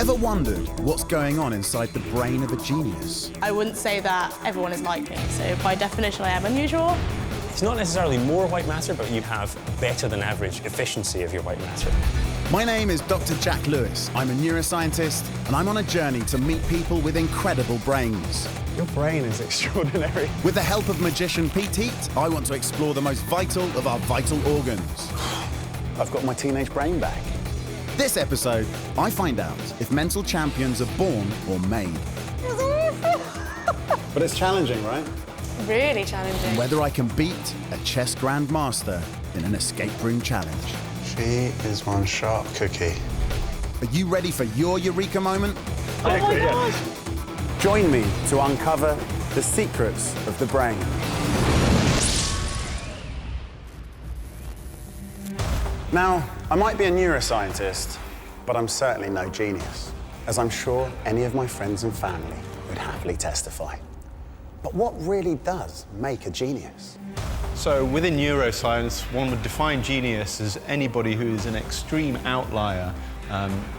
Ever wondered what's going on inside the brain of a genius? I wouldn't say that everyone is like me, so by definition I am unusual. It's not necessarily more white matter, but you have better than average efficiency of your white matter. My name is Dr. Jack Lewis. I'm a neuroscientist, and I'm on a journey to meet people with incredible brains. Your brain is extraordinary. With the help of magician Pete Heat, I want to explore the most vital of our vital organs. I've got my teenage brain back. This episode, I find out if mental champions are born or made. But it's challenging, right? Really challenging. Whether I can beat a chess grandmaster in an escape room challenge. She is one sharp cookie. Are you ready for your eureka moment? Oh my gosh! Join me to uncover the secrets of the brain. Now, I might be a neuroscientist, but I'm certainly no genius, as I'm sure any of my friends and family would happily testify. But what really does make a genius? So within neuroscience, one would define genius as anybody who is an extreme outlier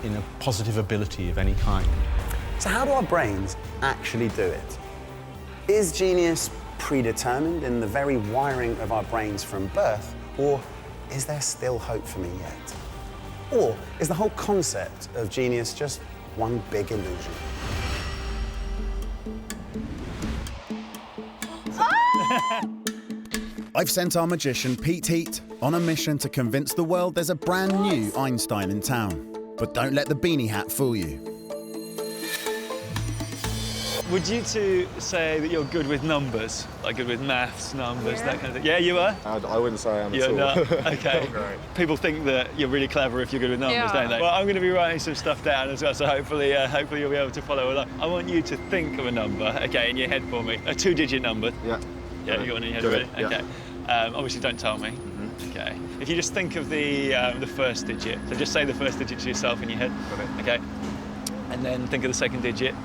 in a positive ability of any kind. So how do our brains actually do it? Is genius predetermined in the very wiring of our brains from birth, or is there still hope for me yet? Or is the whole concept of genius just one big illusion? I've sent our magician Pete Heat on a mission to convince the world there's a brand new Einstein in town. But don't let the beanie hat fool you. Would you two say that you're good with numbers? Like good with maths, numbers, that kind of thing? Yeah, you are? I wouldn't say I am You're at all. not? Okay. People think that you're really clever if you're good with numbers, don't they? Well, I'm going to be writing some stuff down as well, so hopefully you'll be able to follow along. I want you to think of a number, okay, in your head for me. A two-digit number. Yeah. Yeah, you got one in your head Do already? it, yeah. Okay. Obviously, don't tell me. Okay. If you just think of the first digit, so just say the first digit to yourself in your head. Got it. Okay. And then think of the second digit,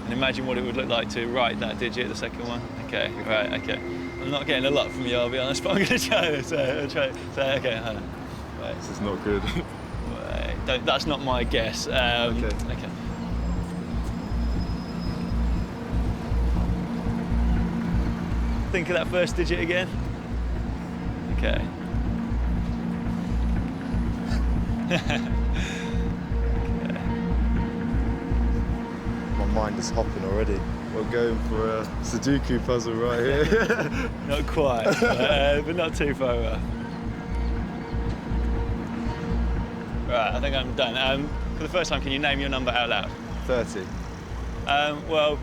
and imagine what it would look like to write that digit, the second one. Okay. Right. Okay. I'm not getting a lot from you, I'll be honest, but I'm going to try this. I'll try. So, okay. Hold on. Wait. This is not good. Wait. That's not my guess. Okay. Think of that first digit again. Okay. My mind is hopping already. We're going for a Sudoku puzzle right here. Not quite, but not too far off. Right, I think I'm done. For the first time, can you name your number out loud? 30. Well,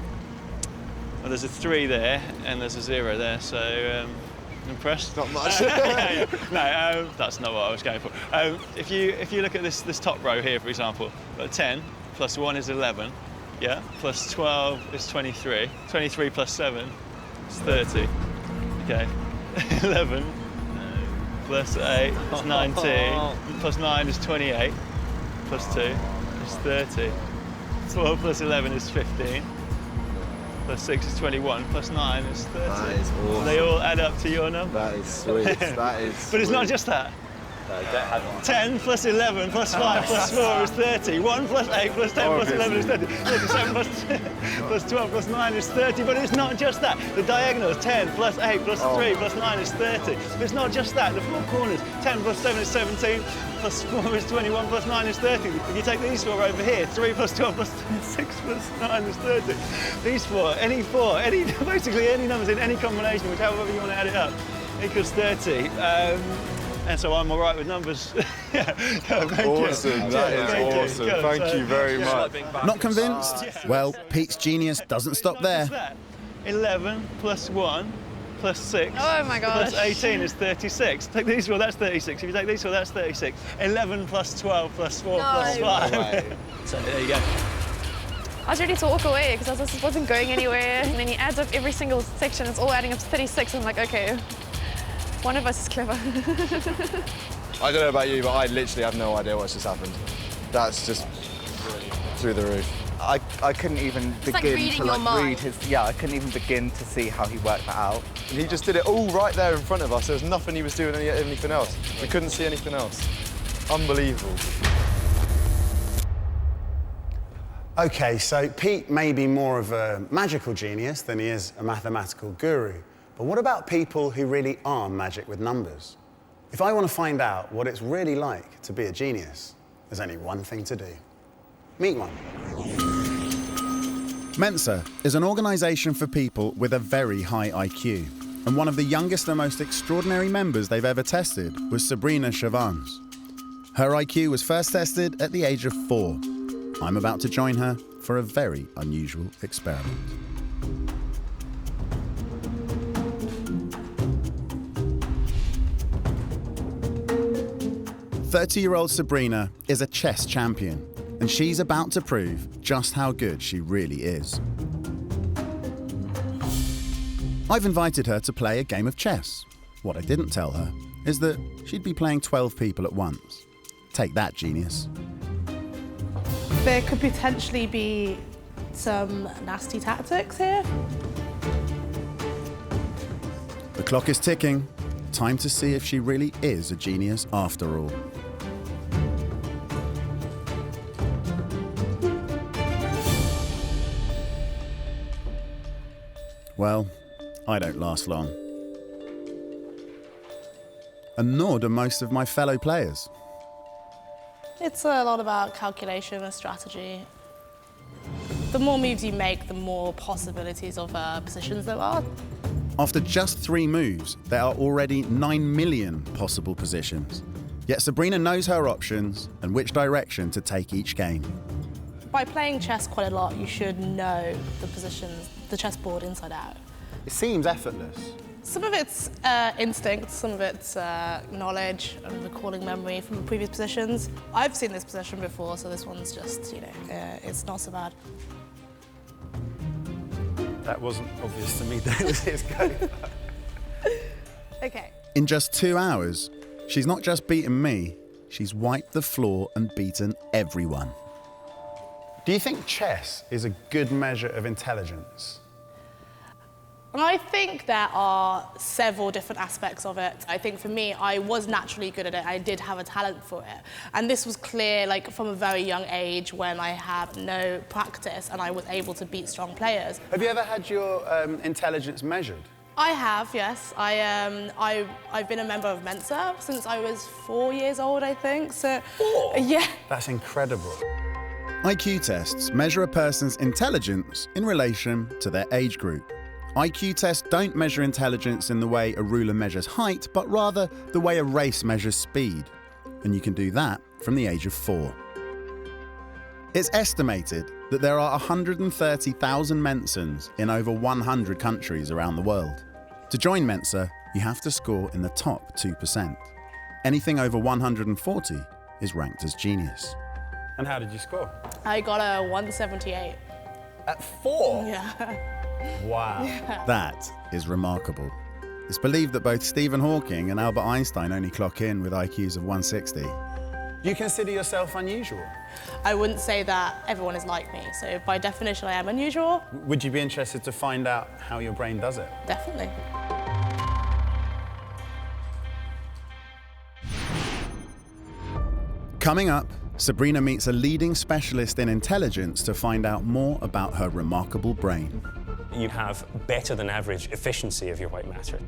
there's a 3 there, and there's a 0 there, so impressed? Not much. No, that's not what I was going for. If you look at this top row here, for example, got 10 plus 1 is 11, yeah? Plus 12 is 23. 23 plus 7 is 30. Okay. 11 plus 8 is 19. Plus 9 is 28. Plus 2 is 30. 12 plus 11 is 15. Plus 6 is 21, plus 9 is 30. That is awesome. They all add up to your number. That is sweet. That is But it's not sweet. just that. 10 plus 11 plus 5 plus 4 is 30. 1 plus 8 plus 10 plus 11 is 30. 37 plus 12 plus 9 is 30. But it's not just that. The diagonals, 10 plus 8 plus 3 plus 9 is 30. But it's not just that. The four corners, 10 plus 7 is 17. Plus 4 is 21, plus 9 is 30. If you take these 4 over here, 3 plus 12 plus 6 plus 9 is 30. These 4, basically any numbers in any combination, whichever you want to add it up, equals 30. And so I'm all right with numbers. Yeah. Awesome, that is awesome. Thank you very much. Not convinced? Well, Pete's genius doesn't stop there. 11 plus 1 plus 6 Oh my gosh. plus 18 is 36. Take these 4, that's 36. If you take these 4, that's 36. 11 plus 12 plus 4 plus 5. So there you go. I was ready to walk away because I just wasn't going anywhere. And then he adds up every single section. It's all adding up to 36. I'm like, okay, one of us is clever. I don't know about you, but I literally have no idea what's just happened. That's just through the roof. I couldn't even begin to read his. Yeah, I couldn't even begin to see how he worked that out. And he just did it all right there in front of us. There was nothing he was doing anything else. We couldn't see anything else. Unbelievable. OK, so Pete may be more of a magical genius than he is a mathematical guru. But what about people who really are magic with numbers? If I want to find out what it's really like to be a genius, there's only one thing to do. Meet one. Mensa is an organisation for people with a very high IQ. And one of the youngest and most extraordinary members they've ever tested was Sabrina Shavans. Her IQ was first tested at the age of 4. I'm about to join her for a very unusual experiment. "30-year-old Sabrina is a chess champion, and she's about to prove just how good she really is. I've invited her to play a game of chess. What I didn't tell her is that she'd be playing 12 people at once. Take that, genius." There could potentially be some nasty tactics here. The clock is ticking. Time to see if she really is a genius after all. Well, I don't last long. And nor do most of my fellow players. It's a lot about calculation and strategy. The more moves you make, the more possibilities of positions there are. After just 3 moves, there are already 9 million possible positions. Yet Sabrina knows her options and which direction to take each game. By playing chess quite a lot, you should know the positions, the chessboard inside out. It seems effortless. Some of it's instinct, some of it's knowledge and recalling memory from previous positions. I've seen this position before, so this one's just, it's not so bad. That wasn't obvious to me that it was his go. Okay. In just 2 hours, she's not just beaten me, she's wiped the floor and beaten everyone. Do you think chess is a good measure of intelligence? I think there are several different aspects of it. I think for me, I was naturally good at it. I did have a talent for it. And this was clear from a very young age when I had no practice and I was able to beat strong players. Have you ever had your intelligence measured? I have, yes. I've been a member of Mensa since I was 4 years old, I think. So, 4? Yeah. That's incredible. IQ tests measure a person's intelligence in relation to their age group. IQ tests don't measure intelligence in the way a ruler measures height, but rather the way a race measures speed. And you can do that from the age of 4. It's estimated that there are 130,000 Mensans in over 100 countries around the world. To join Mensa, you have to score in the top 2%. Anything over 140 is ranked as genius. And how did you score? I got a 178. At 4? Yeah. Wow. That is remarkable. It's believed that both Stephen Hawking and Albert Einstein only clock in with IQs of 160. You consider yourself unusual? I wouldn't say that everyone is like me, so by definition I am unusual. Would you be interested to find out how your brain does it? Definitely. Coming up, Sabrina meets a leading specialist in intelligence to find out more about her remarkable brain. You have better than average efficiency of your white matter.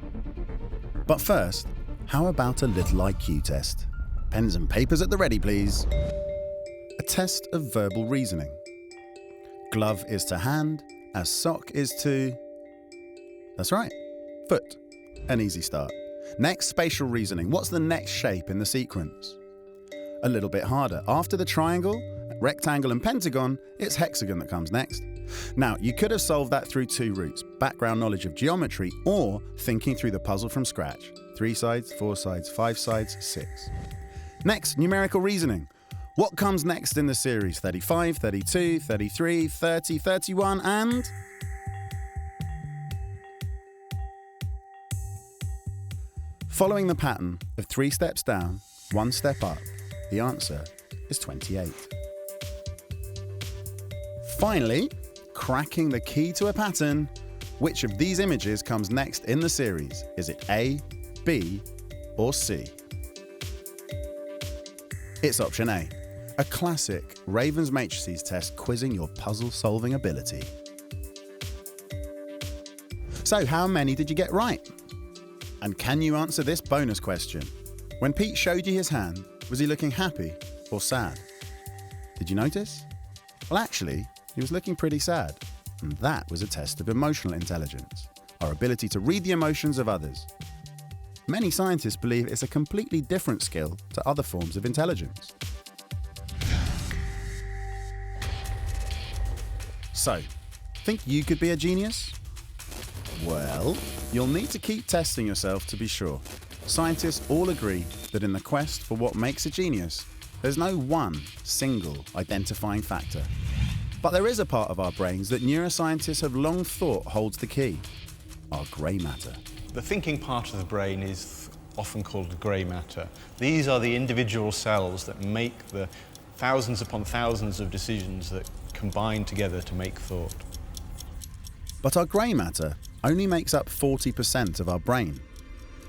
But first, how about a little IQ test? Pens and papers at the ready, please. A test of verbal reasoning. Glove is to hand, as sock is to... That's right, foot. An easy start. Next, spatial reasoning. What's the next shape in the sequence? A little bit harder. After the triangle, rectangle and pentagon, it's hexagon that comes next. Now, you could have solved that through 2 routes, background knowledge of geometry or thinking through the puzzle from scratch. 3 sides, 4 sides, 5 sides, 6. Next, numerical reasoning. What comes next in the series? 35, 32, 33, 30, 31, and... Following the pattern of 3 steps down, 1 step up, the answer is 28. Finally, cracking the key to a pattern. Which of these images comes next in the series? Is it A, B, or C? It's option A. A classic Ravens matrices test quizzing your puzzle-solving ability. So how many did you get right? And can you answer this bonus question? When Pete showed you his hand, was he looking happy or sad? Did you notice? Well, actually, he was looking pretty sad. And that was a test of emotional intelligence, our ability to read the emotions of others. Many scientists believe it's a completely different skill to other forms of intelligence. So, think you could be a genius? Well, you'll need to keep testing yourself to be sure. Scientists all agree that in the quest for what makes a genius, there's no one single identifying factor. But there is a part of our brains that neuroscientists have long thought holds the key: our grey matter. The thinking part of the brain is often called grey matter. These are the individual cells that make the thousands upon thousands of decisions that combine together to make thought. But our grey matter only makes up 40% of our brain.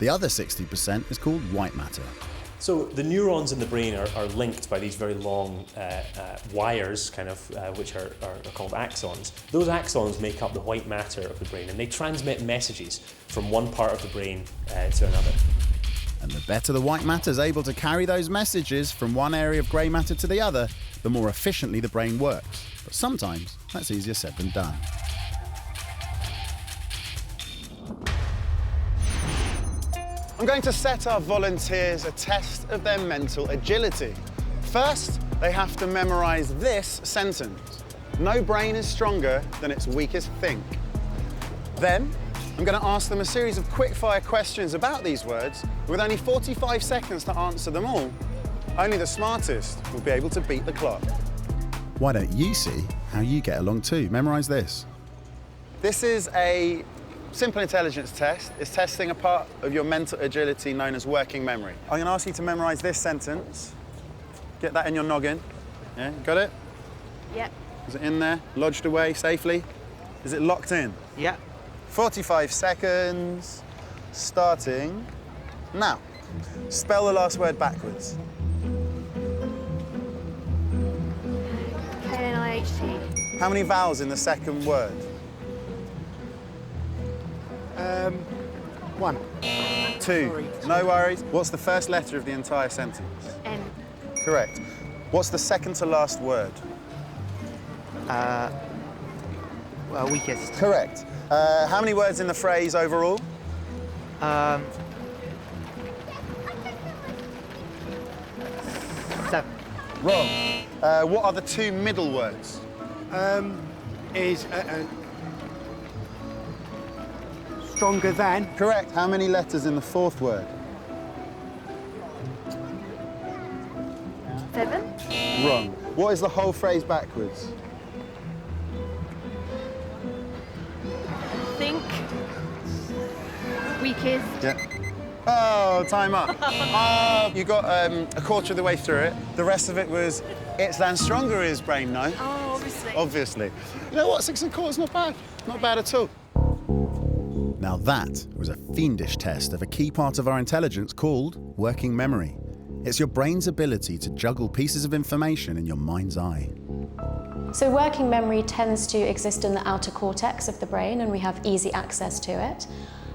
The other 60% is called white matter. So the neurons in the brain are linked by these very long wires, which are called axons. Those axons make up the white matter of the brain, and they transmit messages from one part of the brain to another. And the better the white matter is able to carry those messages from one area of grey matter to the other, the more efficiently the brain works. But sometimes that's easier said than done. I'm going to set our volunteers a test of their mental agility. First, they have to memorize this sentence: no brain is stronger than its weakest think. Then, I'm going to ask them a series of quick-fire questions about these words. With only 45 seconds to answer them all, only the smartest will be able to beat the clock. Why don't you see how you get along too? Memorize this. This is a simple intelligence test. It's testing a part of your mental agility known as working memory. I'm going to ask you to memorize this sentence. Get that in your noggin. Yeah, got it? Yep. Is it in there, lodged away safely? Is it locked in? Yeah. 45 seconds, starting now. Spell the last word backwards. K-N-I-H-T. How many vowels in the second word? 1. 2. No worries. What's the first letter of the entire sentence? N. Correct. What's the second to last word? Well, weakest. Correct. How many words in the phrase overall? 7. Wrong. What are the two middle words? Stronger than. Correct. How many letters in the fourth word? 7. Wrong. What is the whole phrase backwards? Think. Weakest. Yeah. Oh, time up. Oh, you got a quarter of the way through it. The rest of it was, it's than stronger is brain, no? Oh, obviously. Obviously. You know what, 6 1/4 is not bad. Not bad at all. Now that was a fiendish test of a key part of our intelligence called working memory. It's your brain's ability to juggle pieces of information in your mind's eye. So working memory tends to exist in the outer cortex of the brain, and we have easy access to it.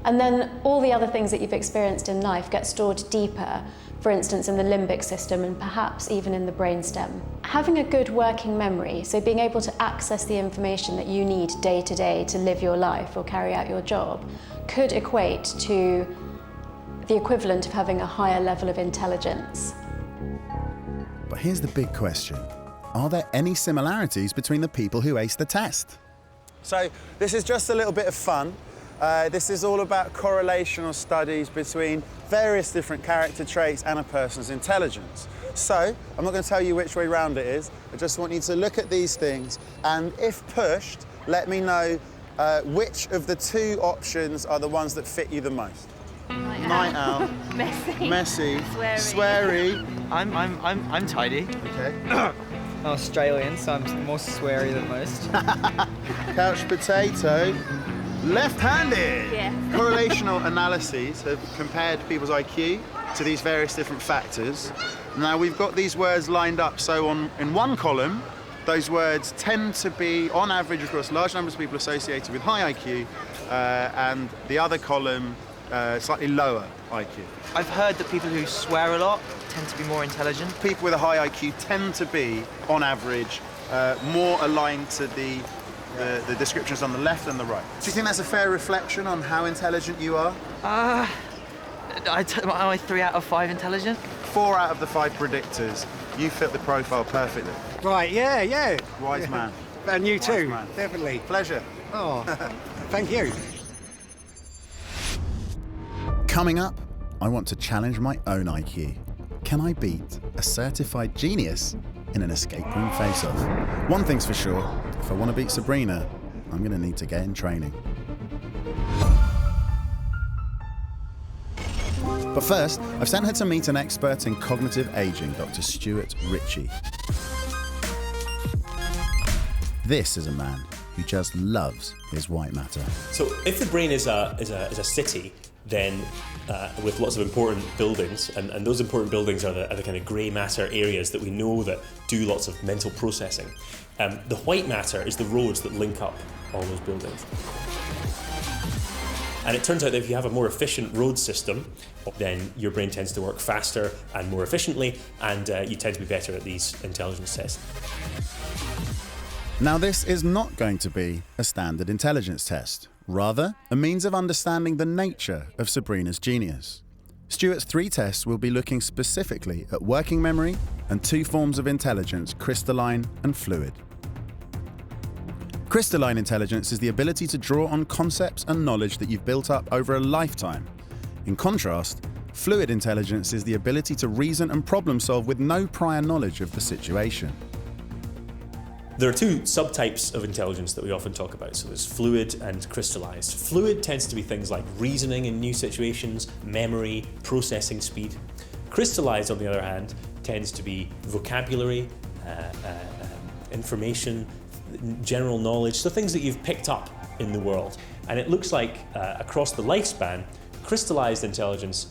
And then all the other things that you've experienced in life get stored deeper, for instance in the limbic system and perhaps even in the brainstem. Having a good working memory, so being able to access the information that you need day to day to live your life or carry out your job, could equate to the equivalent of having a higher level of intelligence. But here's the big question. Are there any similarities between the people who aced the test? So this is just a little bit of fun. This is all about correlational studies between various different character traits and a person's intelligence. So, I'm not going to tell you which way round it is. I just want you to look at these things and, if pushed, let me know which of the two options are the ones that fit you the most. Night owl. Messy. Sweary. I'm tidy. Okay. Australian, so I'm more sweary than most. Couch potato. Left-handed. Yeah. Correlational analyses have compared people's IQ to these various different factors. Now we've got these words lined up, so in one column, those words tend to be, on average, across large numbers of people associated with high IQ, and the other column, slightly lower IQ. I've heard that people who swear a lot tend to be more intelligent. People with a high IQ tend to be, on average, more aligned to the descriptions on the left and the right. Do you think that's a fair reflection on how intelligent you are? Am I 3 out of 5 intelligent? 4 out of the 5 predictors, you fit the profile perfectly. Right, yeah. Wise man. And you too, man. definitely. Pleasure. Oh, thank you. Coming up, I want to challenge my own IQ. Can I beat a certified genius in an escape room face-off? One thing's for sure, if I want to beat Sabrina, I'm going to need to get in training. But first, I've sent her to meet an expert in cognitive aging, Dr. Stuart Ritchie. This is a man who just loves his white matter. So if the brain is a city, then with lots of important buildings, and those important buildings are the kind of grey matter areas that we know that do lots of mental processing. The white matter is the roads that link up all those buildings. And it turns out that if you have a more efficient road system, then your brain tends to work faster and more efficiently, and you tend to be better at these intelligence tests. Now, this is not going to be a standard intelligence test, rather a means of understanding the nature of Sabrina's genius. Stuart's 3 tests will be looking specifically at working memory and 2 forms of intelligence, crystalline and fluid. Crystalline intelligence is the ability to draw on concepts and knowledge that you've built up over a lifetime. In contrast, fluid intelligence is the ability to reason and problem solve with no prior knowledge of the situation. There are 2 subtypes of intelligence that we often talk about. So there's fluid and crystallized. Fluid tends to be things like reasoning in new situations, memory, processing speed. Crystallized, on the other hand, tends to be vocabulary, information, general knowledge, so things that you've picked up in the world. And it looks like across the lifespan, crystallized intelligence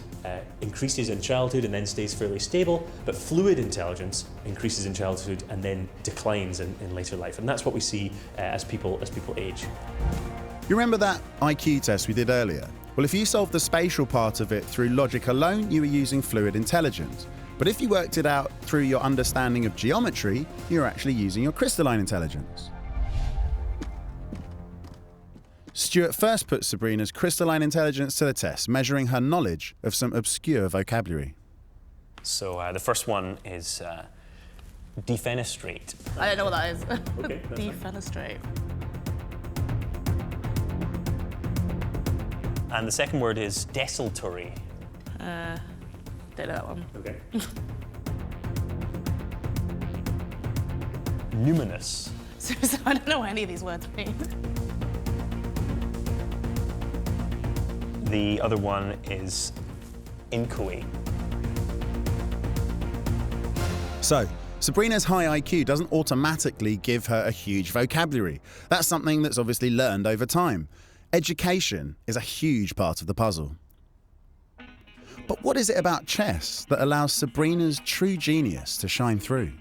increases in childhood and then stays fairly stable, but fluid intelligence increases in childhood and then declines in later life. And that's what we see as people age. You remember that IQ test we did earlier? Well, if you solved the spatial part of it through logic alone, you were using fluid intelligence. But if you worked it out through your understanding of geometry, you're actually using your crystalline intelligence. Stuart first put Sabrina's crystalline intelligence to the test, measuring her knowledge of some obscure vocabulary. So the first one is defenestrate. I don't know what that is. Okay, defenestrate. And the second word is desultory. Don't know that one. Okay. Numinous. So I don't know what any of these words mean. The other one is inchoate. So, Sabrina's high IQ doesn't automatically give her a huge vocabulary. That's something that's obviously learned over time. Education is a huge part of the puzzle. But what is it about chess that allows Sabrina's true genius to shine through?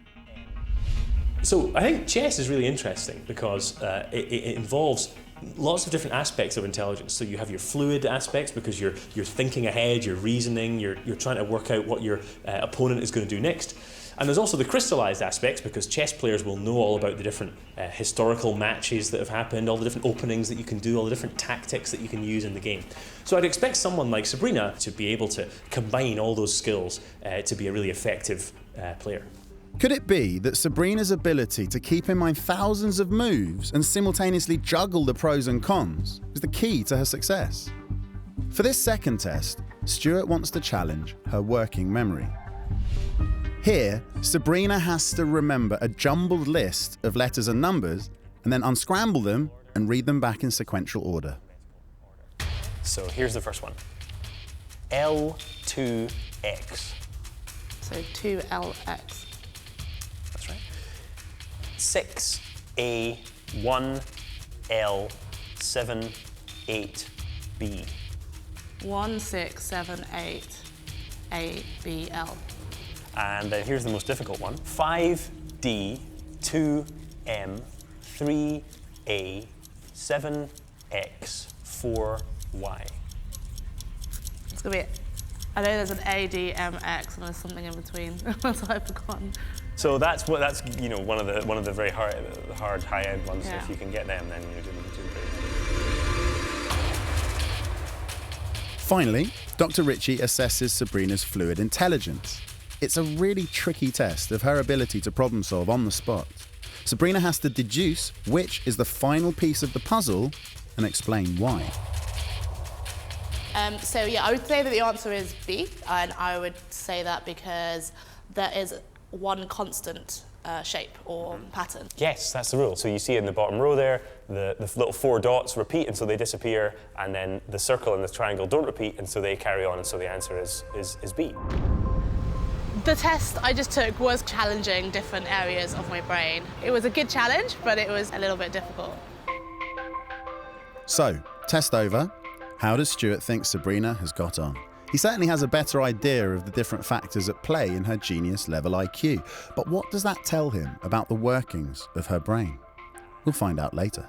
So I think chess is really interesting because it involves lots of different aspects of intelligence. So you have your fluid aspects because you're thinking ahead, you're reasoning, you're trying to work out what your opponent is going to do next. And there's also the crystallized aspects because chess players will know all about the different historical matches that have happened, all the different openings that you can do, all the different tactics that you can use in the game. So I'd expect someone like Sabrina to be able to combine all those skills to be a really effective player. Could it be that Sabrina's ability to keep in mind thousands of moves and simultaneously juggle the pros and cons is the key to her success? For this second test, Stuart wants to challenge her working memory. Here, Sabrina has to remember a jumbled list of letters and numbers and then unscramble them and read them back in sequential order. So here's the first one. L2X. So 2LX. That's right. 6A1L78B. 1678. A, B, L. And then here's the most difficult one. 5D, 2M, 3A, 7X, 4Y. It's gonna be, I know there's an A, D, M, X, and there's something in between. That's what I've forgotten. So that's you know, one of the very hard high-end ones. Yeah. If you can get them, then you're doing pretty well. Finally, Dr. Ritchie assesses Sabrina's fluid intelligence. It's a really tricky test of her ability to problem solve on the spot. Sabrina has to deduce which is the final piece of the puzzle and explain why. So yeah, I would say that the answer is B, and I would say that because there is one constant shape or pattern. Yes, that's the rule. So you see in the bottom row there, the little 4 dots repeat, and so they disappear, and then the circle and the triangle don't repeat, and so they carry on, and so the answer is B. The test I just took was challenging different areas of my brain. It was a good challenge, but it was a little bit difficult. So, test over. How does Stuart think Sabrina has got on? He certainly has a better idea of the different factors at play in her genius level IQ. But what does that tell him about the workings of her brain? We'll find out later.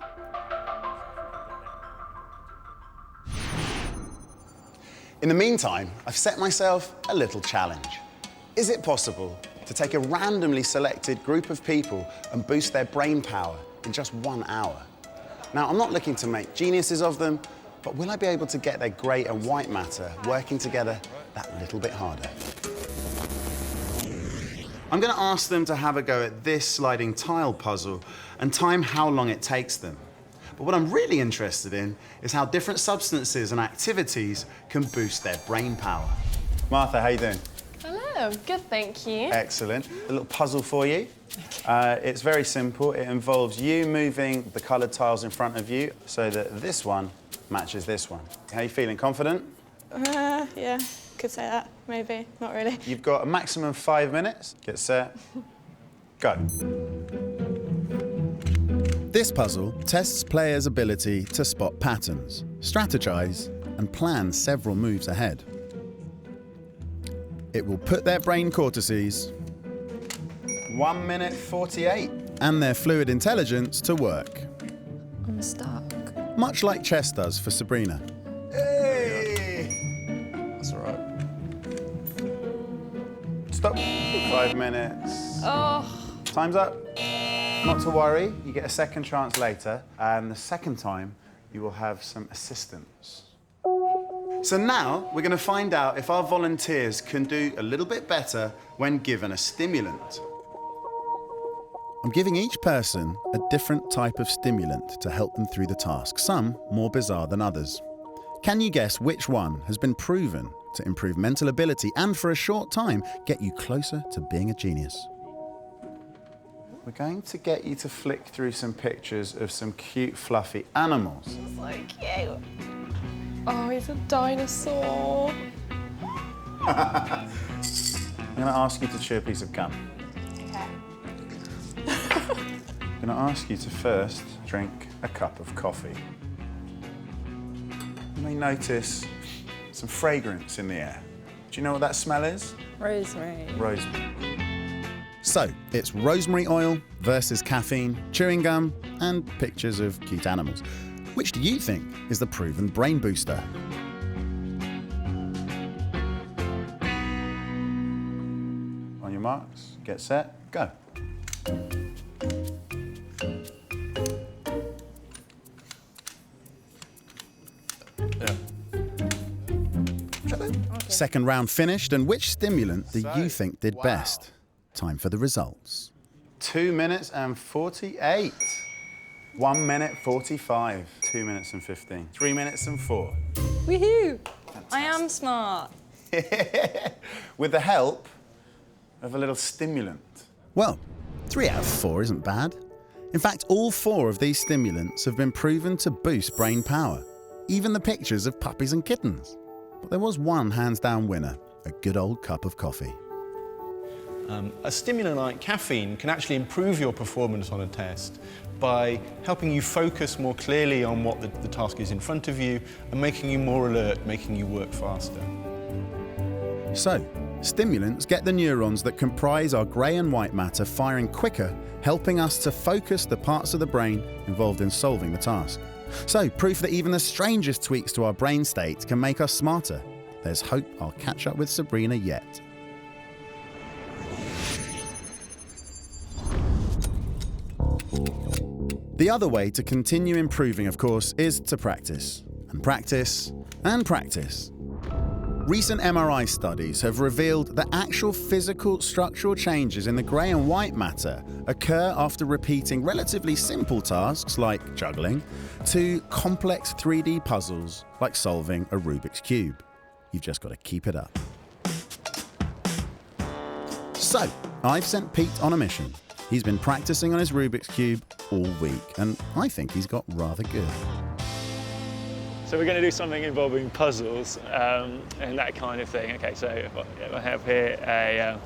In the meantime, I've set myself a little challenge. Is it possible to take a randomly selected group of people and boost their brain power in just 1 hour? Now, I'm not looking to make geniuses of them, but will I be able to get their grey and white matter working together that little bit harder? I'm going to ask them to have a go at this sliding tile puzzle and time how long it takes them. But what I'm really interested in is how different substances and activities can boost their brain power. Martha, how you doing? Hello, good, thank you. Excellent. A little puzzle for you. It's very simple. It involves you moving the coloured tiles in front of you so that this one matches this one. How are you feeling? Confident? Yeah, could say that, maybe. Not really. You've got a maximum 5 minutes. Get set. Go. This puzzle tests players' ability to spot patterns, strategize, and plan several moves ahead. It will put their brain cortices 1 minute 48. And their fluid intelligence to work. I'm stuck. Much like chess does for Sabrina. Hey! That's all right. Stop. 5 minutes. Oh. Time's up. Not to worry, you get a second chance later, and the second time you will have some assistance. So now we're going to find out if our volunteers can do a little bit better when given a stimulant. I'm giving each person a different type of stimulant to help them through the task, some more bizarre than others. Can you guess which one has been proven to improve mental ability and for a short time get you closer to being a genius? We're going to get you to flick through some pictures of some cute, fluffy animals. It's so cute. Oh, he's a dinosaur. I'm going to ask you to chew a piece of gum. Okay. I'm going to ask you to first drink a cup of coffee. You may notice some fragrance in the air. Do you know what that smell is? Rosemary. Rosemary. So, it's rosemary oil versus caffeine, chewing gum, and pictures of cute animals. Which do you think is the proven brain booster? On your marks, get set, go. Second round finished, and which stimulant do you think did best? Time for the results. 2 minutes and 48. 1 minute 45. 2 minutes and 15. 3 minutes and 4. Woohoo! I am smart. With the help of a little stimulant. Well, 3 out of 4 isn't bad. In fact, all 4 of these stimulants have been proven to boost brain power. Even the pictures of puppies and kittens. But there was one hands-down winner, a good old cup of coffee. A stimulant like caffeine can actually improve your performance on a test by helping you focus more clearly on what the task is in front of you and making you more alert, making you work faster. So, stimulants get the neurons that comprise our grey and white matter firing quicker, helping us to focus the parts of the brain involved in solving the task. So, proof that even the strangest tweaks to our brain state can make us smarter. There's hope I'll catch up with Sabrina yet. The other way to continue improving, of course, is to practice. And practice, and practice. Recent MRI studies have revealed that actual physical structural changes in the grey and white matter occur after repeating relatively simple tasks like juggling to complex 3D puzzles like solving a Rubik's Cube. You've just got to keep it up. So, I've sent Pete on a mission. He's been practicing on his Rubik's Cube all week, and I think he's got rather good. So we're going to do something involving puzzles and that kind of thing. Okay, so I have here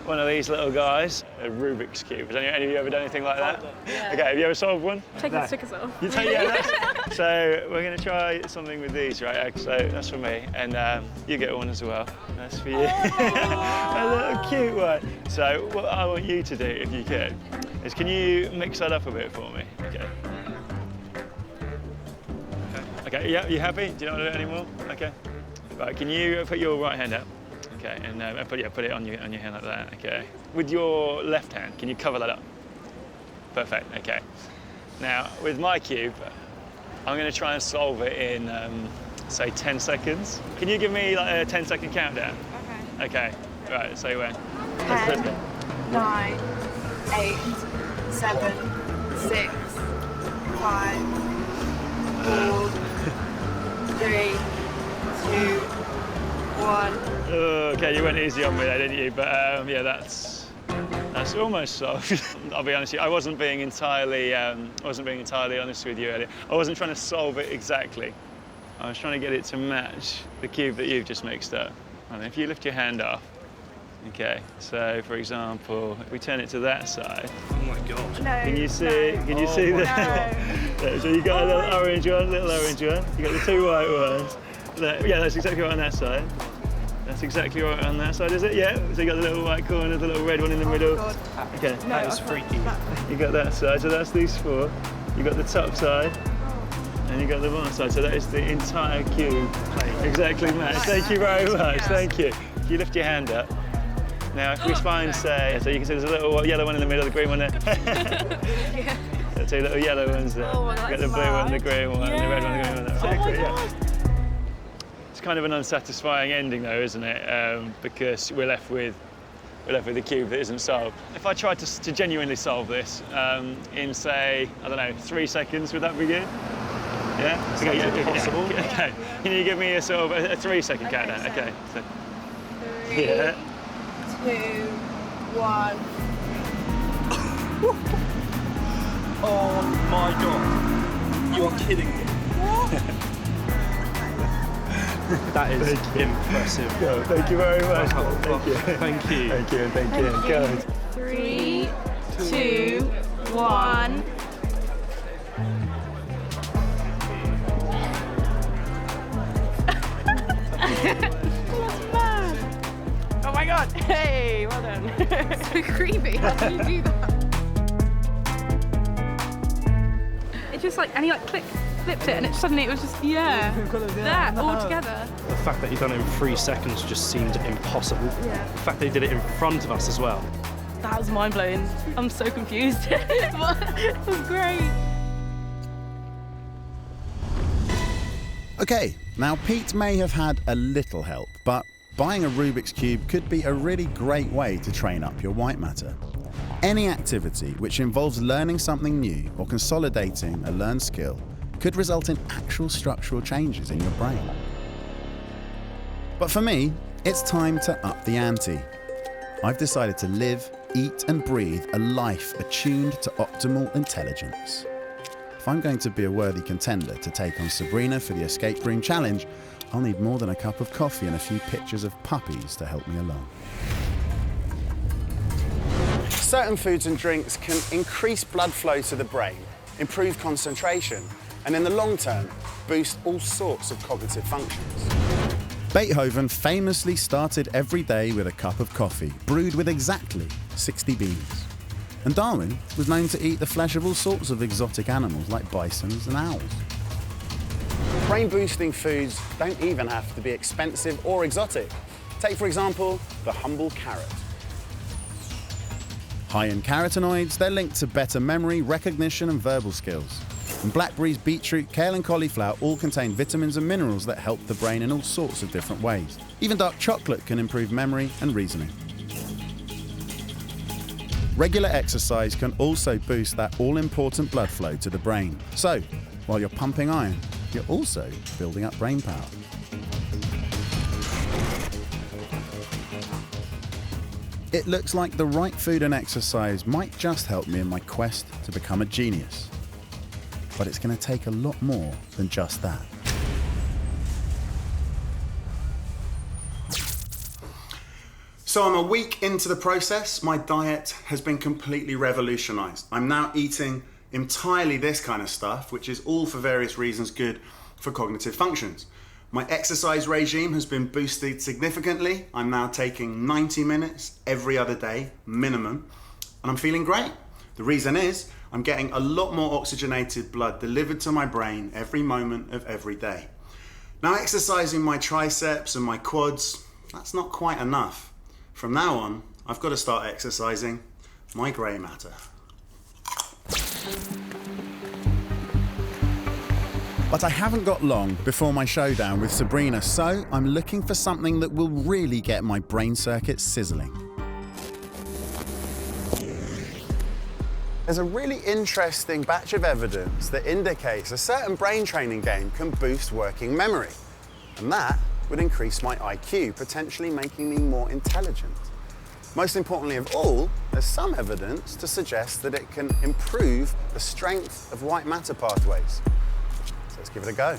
one of these little guys, a Rubik's Cube. Has any of you ever done anything like that? Yeah. Okay, have you ever solved one? Take the stickers off. You take, so we're going to try something with these, right? So that's for me, and you get one as well. That's for you. A little cute one. So what I want you to do, if you could, is can you mix that up a bit for me? Okay. Okay, yeah, you happy? Do you not want to do it anymore? Okay. Right, can you put your right hand up? Okay, and put it on your hand like that, okay. With your left hand, can you cover that up? Perfect, okay. Now, with my cube, I'm going to try and solve it in, say, 10 seconds. Can you give me like a 10-second countdown? Okay. Okay, right, say when. 10, 9, 8, 7, 6, 5, 4, 3, 2, 1. Okay, you went easy on me there, didn't you? But yeah, that's almost solved. I'll be honest with you, I wasn't being entirely honest with you earlier. I wasn't trying to solve it exactly. I was trying to get it to match the cube that you've just mixed up. And if you lift your hand off, okay. So, for example, if we turn it to that side. Oh my God! No, can you see? No. Can you see that? No. So you got a little orange one, little orange one. You got the two white ones. Yeah, that's exactly right on that side. That's exactly right on that side, is it? Yeah. So you got the little white corner, the little red one in the middle. God. Okay. No, that was freaky. You got that side. So that's these four. You got the top side. And you got the bottom side, so that is the entire cube. Exactly matched. Thank you very much. Thank you. If you lift your hand up. Now, if we find, say, so you can see there's a little yellow one in the middle, the green one there. Two little yellow ones there. Oh, got the blue one, the green one, and the red one, the green one there. Oh my God. It's kind of an unsatisfying ending, though, isn't it? Because we're left with the cube that isn't solved. If I tried to genuinely solve this in, say, I don't know, 3 seconds, would that be good? Yeah? Okay, impossible. Okay. Can you give me a sort of a 3-second countdown? Okay. So, 3, 2, 1. Oh my God! You are kidding me. That is impressive. Go, thank you very much. Wow. Thank you. Thank you. Thank you. Thank you. Good. 3, 2, 1. Oh my God! Hey, well done. So creepy. How did you do that? It just like, and he like flipped it, and suddenly it was just that all together. The fact that he done it in 3 seconds just seemed impossible. Yeah. The fact that he did it in front of us as well. That was mind blowing. I'm so confused. It was great. Okay, now Pete may have had a little help, but buying a Rubik's Cube could be a really great way to train up your white matter. Any activity which involves learning something new or consolidating a learned skill could result in actual structural changes in your brain. But for me, it's time to up the ante. I've decided to live, eat and breathe a life attuned to optimal intelligence. If I'm going to be a worthy contender to take on Sabrina for the Escape Room Challenge, I'll need more than a cup of coffee and a few pictures of puppies to help me along. Certain foods and drinks can increase blood flow to the brain, improve concentration, and in the long term, boost all sorts of cognitive functions. Beethoven famously started every day with a cup of coffee, brewed with exactly 60 beans. And Darwin was known to eat the flesh of all sorts of exotic animals like bisons and owls. Brain-boosting foods don't even have to be expensive or exotic. Take, for example, the humble carrot. High in carotenoids, they're linked to better memory, recognition and verbal skills. And blackberries, beetroot, kale and cauliflower all contain vitamins and minerals that help the brain in all sorts of different ways. Even dark chocolate can improve memory and reasoning. Regular exercise can also boost that all-important blood flow to the brain. So, while you're pumping iron, you're also building up brain power. It looks like the right food and exercise might just help me in my quest to become a genius. But it's going to take a lot more than just that. So I'm a week into the process. My diet has been completely revolutionized. I'm now eating entirely this kind of stuff, which is all for various reasons good for cognitive functions. My exercise regime has been boosted significantly. I'm now taking 90 minutes every other day, minimum, and I'm feeling great. The reason is I'm getting a lot more oxygenated blood delivered to my brain every moment of every day. Now, exercising my triceps and my quads, that's not quite enough. From now on, I've got to start exercising my grey matter. But I haven't got long before my showdown with Sabrina, so I'm looking for something that will really get my brain circuits sizzling. There's a really interesting batch of evidence that indicates a certain brain training game can boost working memory. And that would increase my IQ, potentially making me more intelligent. Most importantly of all, there's some evidence to suggest that it can improve the strength of white matter pathways. So let's give it a go.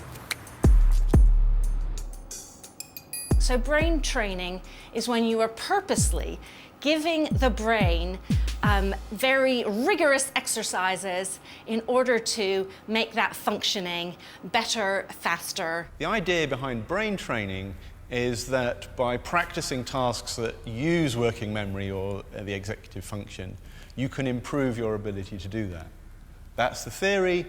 So brain training is when you are purposely giving the brain very rigorous exercises in order to make that functioning better, faster. The idea behind brain training is that by practicing tasks that use working memory or the executive function, you can improve your ability to do that. That's the theory.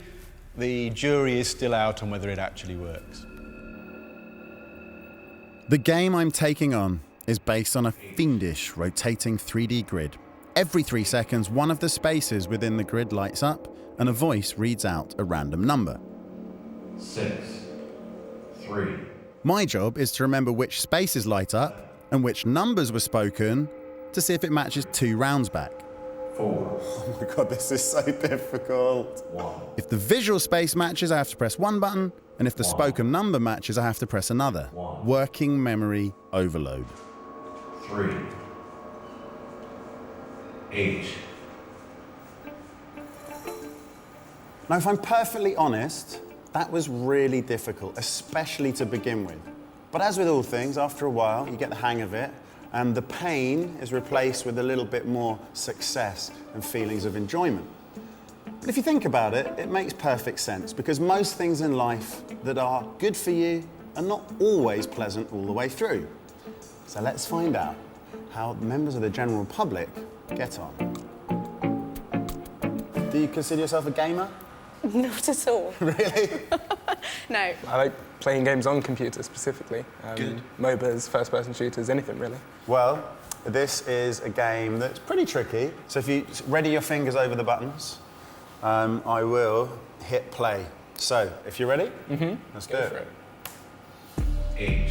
The jury is still out on whether it actually works. The game I'm taking on is based on a fiendish rotating 3D grid. Every 3 seconds, one of the spaces within the grid lights up and a voice reads out a random number. 6, 3. My job is to remember which spaces light up and which numbers were spoken to see if it matches 2 rounds back. 4. Oh my God, this is so difficult. 1. If the visual space matches, I have to press one button, and if the spoken number matches, I have to press another. 1. Working memory overload. 3. 8. Now, if I'm perfectly honest, that was really difficult, especially to begin with. But as with all things, after a while, you get the hang of it, and the pain is replaced with a little bit more success and feelings of enjoyment. But if you think about it, it makes perfect sense, because most things in life that are good for you are not always pleasant all the way through. So let's find out how members of the general public get on. Do you consider yourself a gamer? Not at all. Really? No. I like playing games on computers specifically. Good. MOBAs, first-person shooters, anything really. Well, this is a game that's pretty tricky. So if you ready your fingers over the buttons, I will hit play. So, if you're ready, let's do it. 8.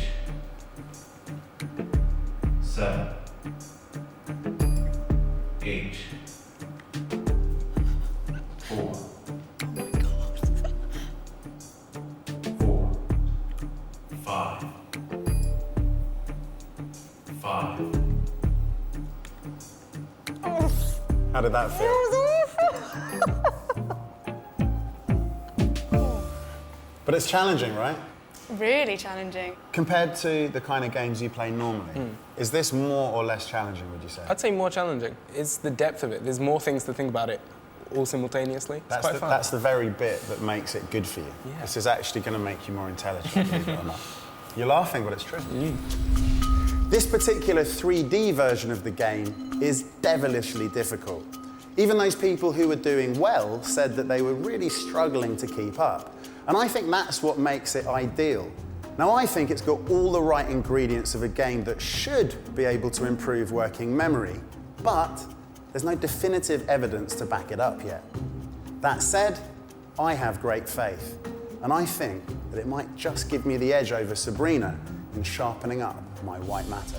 7. 8. 4. 4. 5. 5. How did that feel? But it's challenging, right? Really challenging. Compared to the kind of games you play normally, is this more or less challenging, would you say? I'd say more challenging. It's the depth of it. There's more things to think about it all simultaneously. It's quite fun. That's the very bit that makes it good for you. Yeah. This is actually going to make you more intelligent, believe it or not. You're laughing, but it's true. This particular 3D version of the game is devilishly difficult. Even those people who were doing well said that they were really struggling to keep up. And I think that's what makes it ideal. Now, I think it's got all the right ingredients of a game that should be able to improve working memory, but there's no definitive evidence to back it up yet. That said, I have great faith, and I think that it might just give me the edge over Sabrina in sharpening up my white matter.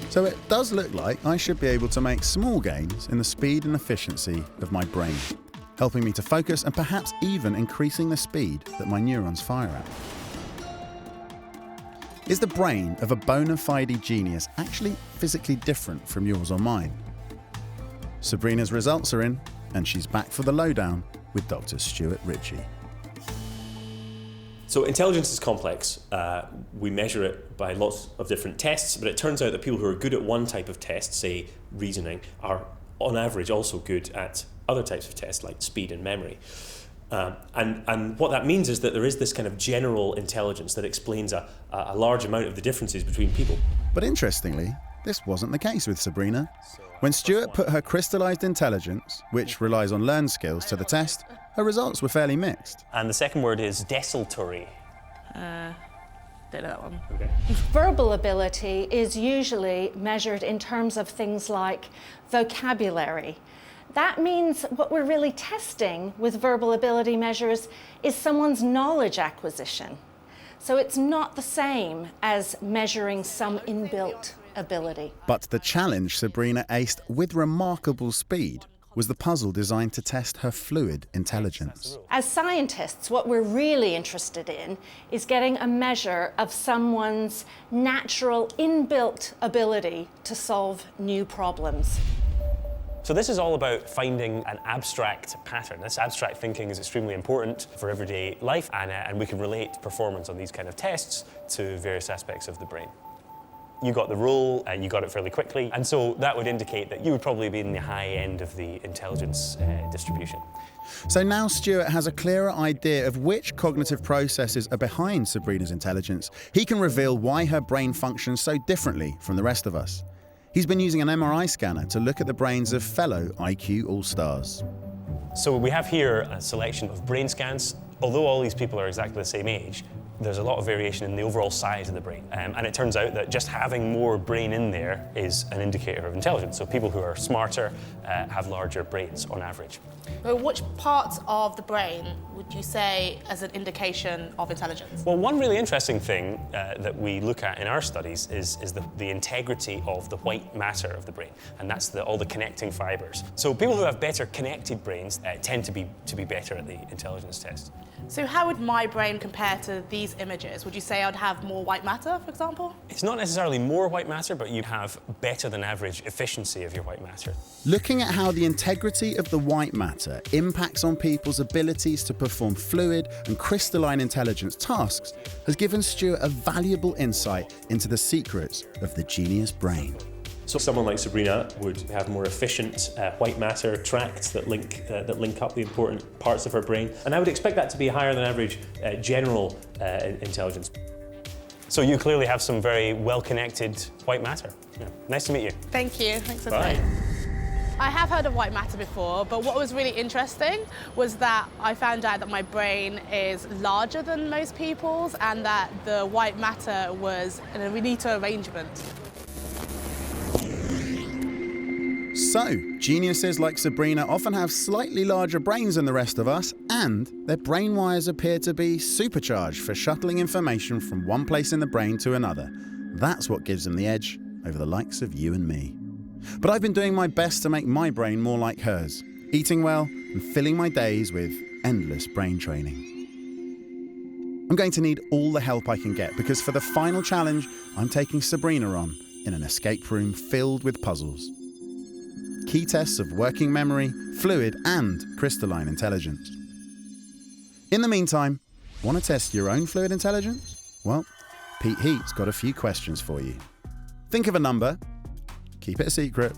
So it does look like I should be able to make small gains in the speed and efficiency of my brain, helping me to focus and perhaps even increasing the speed that my neurons fire at. Is the brain of a bona fide genius actually physically different from yours or mine? Sabrina's results are in, and she's back for the lowdown with Dr. Stuart Ritchie. So intelligence is complex. We measure it by lots of different tests, but it turns out that people who are good at one type of test, say reasoning, are on average also good at other types of tests like speed and memory. And what that means is that there is this kind of general intelligence that explains a large amount of the differences between people. But interestingly, this wasn't the case with Sabrina. When Stuart put her crystallized intelligence, which relies on learned skills, to the test, her results were fairly mixed. And the second word is desultory. Don't know that one. Okay. Verbal ability is usually measured in terms of things like vocabulary. That means what we're really testing with verbal ability measures is someone's knowledge acquisition. So it's not the same as measuring some inbuilt ability. But the challenge Sabrina aced with remarkable speed was the puzzle designed to test her fluid intelligence. As scientists, what we're really interested in is getting a measure of someone's natural inbuilt ability to solve new problems. So this is all about finding an abstract pattern. This abstract thinking is extremely important for everyday life, and we can relate performance on these kind of tests to various aspects of the brain. You got the role, and you got it fairly quickly, and so that would indicate that you would probably be in the high end of the intelligence distribution. So now Stuart has a clearer idea of which cognitive processes are behind Sabrina's intelligence. He can reveal why her brain functions so differently from the rest of us. He's been using an MRI scanner to look at the brains of fellow IQ All-Stars. So we have here a selection of brain scans. Although all these people are exactly the same age, there's a lot of variation in the overall size of the brain. And it turns out that just having more brain in there is an indicator of intelligence. So people who are smarter have larger brains on average. So which parts of the brain would you say as an indication of intelligence? Well, one really interesting thing that we look at in our studies is the integrity of the white matter of the brain, and that's all the connecting fibers. So people who have better connected brains tend to be better at the intelligence test. So how would my brain compare to these images? Would you say I'd have more white matter, for example? It's not necessarily more white matter, but you'd have better than average efficiency of your white matter. Looking at how the integrity of the white matter impacts on people's abilities to perform fluid and crystalline intelligence tasks has given Stuart a valuable insight into the secrets of the genius brain. So someone like Sabrina would have more efficient white matter tracts that link up the important parts of her brain, and I would expect that to be higher than average general intelligence. So you clearly have some very well-connected white matter. Yeah. Nice to meet you. Thank you. Thanks for Bye. today. I have heard of white matter before, but what was really interesting was that I found out that my brain is larger than most people's and that the white matter was in a neater arrangement. So, geniuses like Sabrina often have slightly larger brains than the rest of us, and their brain wires appear to be supercharged for shuttling information from one place in the brain to another. That's what gives them the edge over the likes of you and me. But I've been doing my best to make my brain more like hers, eating well and filling my days with endless brain training. I'm going to need all the help I can get because for the final challenge, I'm taking Sabrina on in an escape room filled with puzzles. Key tests of working memory, fluid and crystalline intelligence. In the meantime, want to test your own fluid intelligence? Well, Pete Heat's got a few questions for you. Think of a number. Keep it a secret.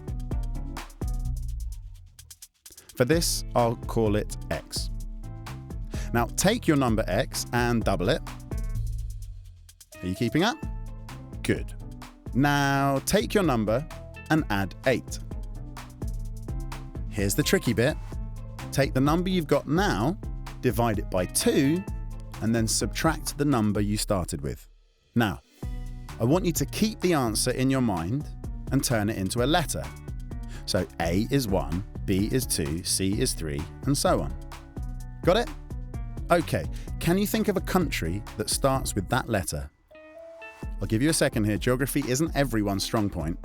For this, I'll call it X. Now take your number X and double it. Are you keeping up? Good. Now take your number and add 8. Here's the tricky bit. Take the number you've got now, divide it by 2, and then subtract the number you started with. Now, I want you to keep the answer in your mind and turn it into a letter. So A is 1, B is 2, C is 3, and so on. Got it? Okay, can you think of a country that starts with that letter? I'll give you a second here. Geography isn't everyone's strong point.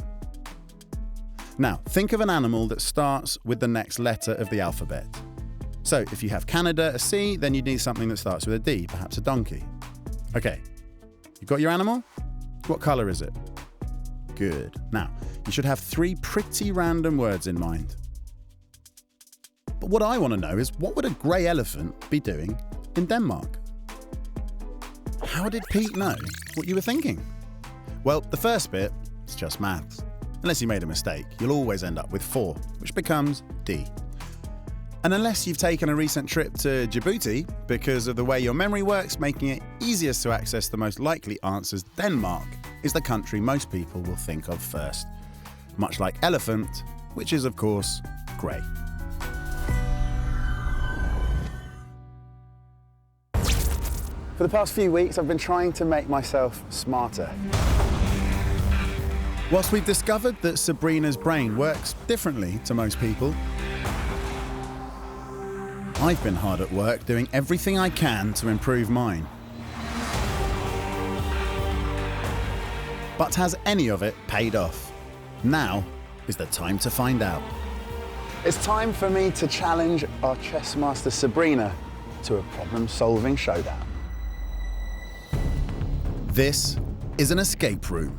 Now, think of an animal that starts with the next letter of the alphabet. So, if you have Canada, a C, then you need something that starts with a D, perhaps a donkey. Okay, you got your animal? What colour is it? Good. Now, you should have 3 pretty random words in mind. But what I want to know is, what would a grey elephant be doing in Denmark? How did Pete know what you were thinking? Well, the first bit is just maths. Unless you made a mistake, you'll always end up with 4, which becomes D. And unless you've taken a recent trip to Djibouti, because of the way your memory works, making it easiest to access the most likely answers, Denmark is the country most people will think of first. Much like elephant, which is of course grey. For the past few weeks, I've been trying to make myself smarter. Whilst we've discovered that Sabrina's brain works differently to most people, I've been hard at work doing everything I can to improve mine. But has any of it paid off? Now is the time to find out. It's time for me to challenge our chess master Sabrina to a problem-solving showdown. This is an escape room.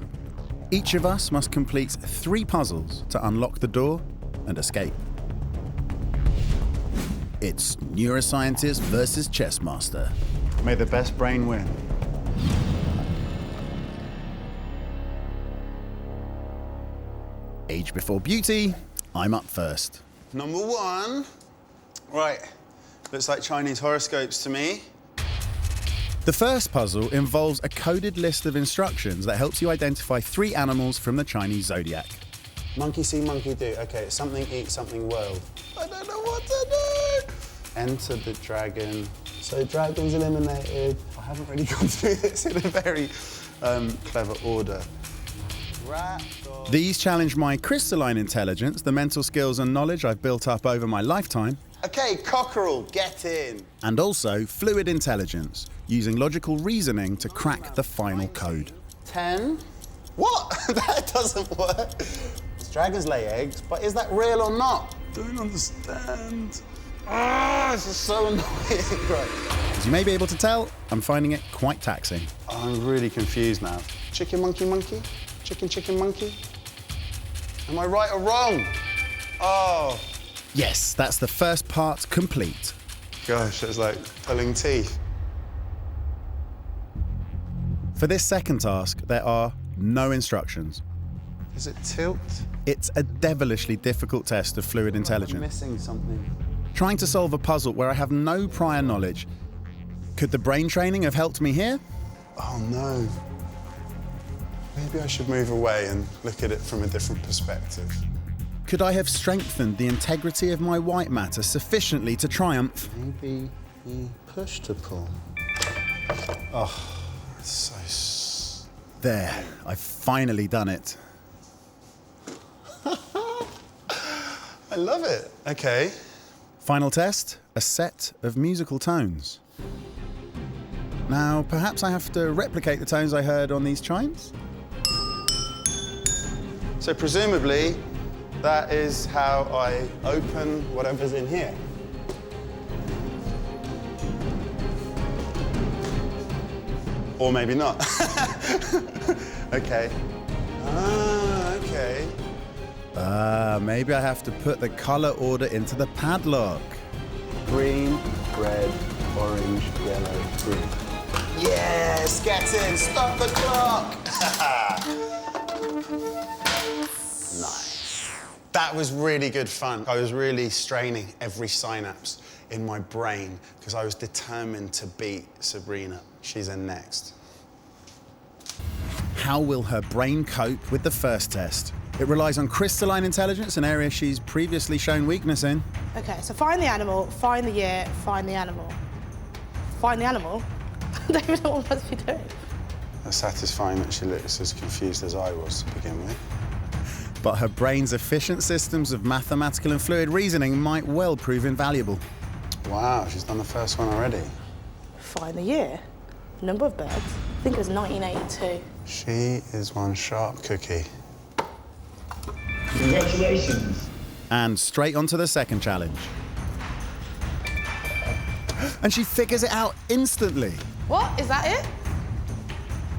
Each of us must complete 3 puzzles to unlock the door and escape. It's neuroscientist versus chess master. May the best brain win. Age before beauty, I'm up first. Number 1. Right, looks like Chinese horoscopes to me. The first puzzle involves a coded list of instructions that helps you identify 3 animals from the Chinese zodiac. Monkey see, monkey do. Okay, it's something eat, something world. I don't know what to do. Enter the dragon. So dragon's eliminated. I haven't really gone through this in a very clever order. Rat. These challenge my crystalline intelligence, the mental skills and knowledge I've built up over my lifetime. Okay, cockerel, get in. And also fluid intelligence, using logical reasoning to crack the final code. 10. What? That doesn't work. Dragons lay eggs, but is that real or not? Don't understand. Ah, this is so annoying. Right. As you may be able to tell, I'm finding it quite taxing. I'm really confused now. Chicken, monkey, monkey? Chicken, chicken, monkey? Am I right or wrong? Oh. Yes, that's the first part complete. Gosh, it's like pulling teeth. For this second task, there are no instructions. Is it tilt? It's a devilishly difficult test of fluid intelligence. I'm missing something. Trying to solve a puzzle where I have no prior knowledge. Could the brain training have helped me here? Oh no. Maybe I should move away and look at it from a different perspective. Could I have strengthened the integrity of my white matter sufficiently to triumph? Maybe he pushed to pull. Oh, it's so... There, I've finally done it. I love it. Okay. Final test, a set of musical tones. Now, perhaps I have to replicate the tones I heard on these chimes? So presumably, that is how I open whatever's in here. Or maybe not. Okay. Ah, okay. Maybe I have to put the color order into the padlock. Green, red, orange, yellow, green. Yes, get in, stop the clock. Nice. That was really good fun. I was really straining every synapse in my brain because I was determined to beat Sabrina. She's in next. How will her brain cope with the first test? It relies on crystalline intelligence, an area she's previously shown weakness in. Okay, so find the animal, find the year, find the animal. Find the animal? I don't even know what I'm supposed to be doing. It's satisfying that she looks as confused as I was to begin with. But her brain's efficient systems of mathematical and fluid reasoning might well prove invaluable. Wow, she's done the first one already. Find the year. Number of birds. I think it was 1982. She is one sharp cookie. Congratulations. And straight onto the second challenge. And she figures it out instantly. What? Is that it?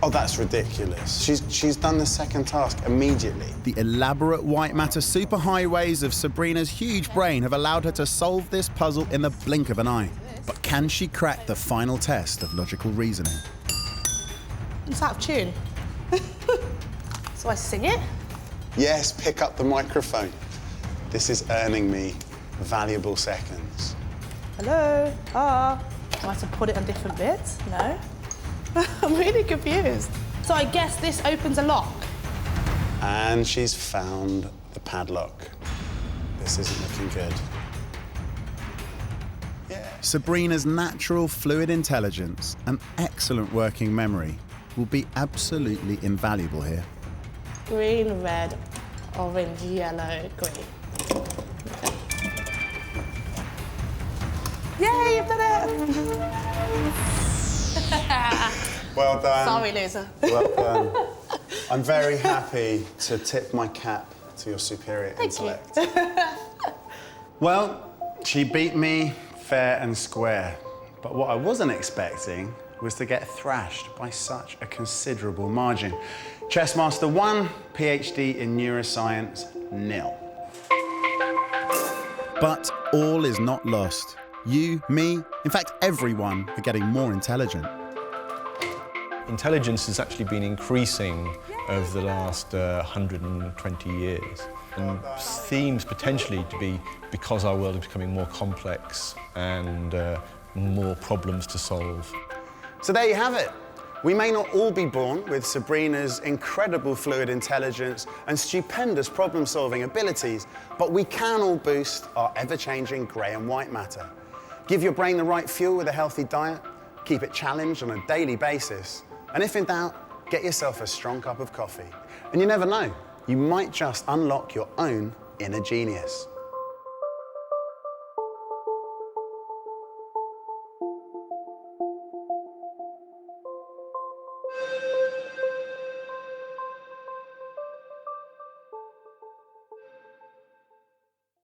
Oh, that's ridiculous. She's done the second task immediately. The elaborate white matter superhighways of Sabrina's huge brain have allowed her to solve this puzzle in the blink of an eye. But can she crack the final test of logical reasoning? It's out of tune. So I sing it? Yes, pick up the microphone. This is earning me valuable seconds. Hello? Do I have to put it on different bits? No? I'm really confused. So I guess this opens a lock. And she's found the padlock. This isn't looking good. Sabrina's natural fluid intelligence and excellent working memory will be absolutely invaluable here. Green, red, orange, yellow, green. Yay, you've done it! Well done. Sorry, loser. Well done. I'm very happy to tip my cap to your superior intellect. Well, she beat me fair and square. But what I wasn't expecting was to get thrashed by such a considerable margin. Chessmaster 1, PhD in neuroscience, 0. But all is not lost. You, me, in fact, everyone are getting more intelligent. Intelligence has actually been increasing over the last 120 years and seems potentially to be because our world is becoming more complex and more problems to solve. So there you have it. We may not all be born with Sabrina's incredible fluid intelligence and stupendous problem-solving abilities, but we can all boost our ever-changing grey and white matter. Give your brain the right fuel with a healthy diet, keep it challenged on a daily basis, and if in doubt, get yourself a strong cup of coffee. And you never know, you might just unlock your own inner genius.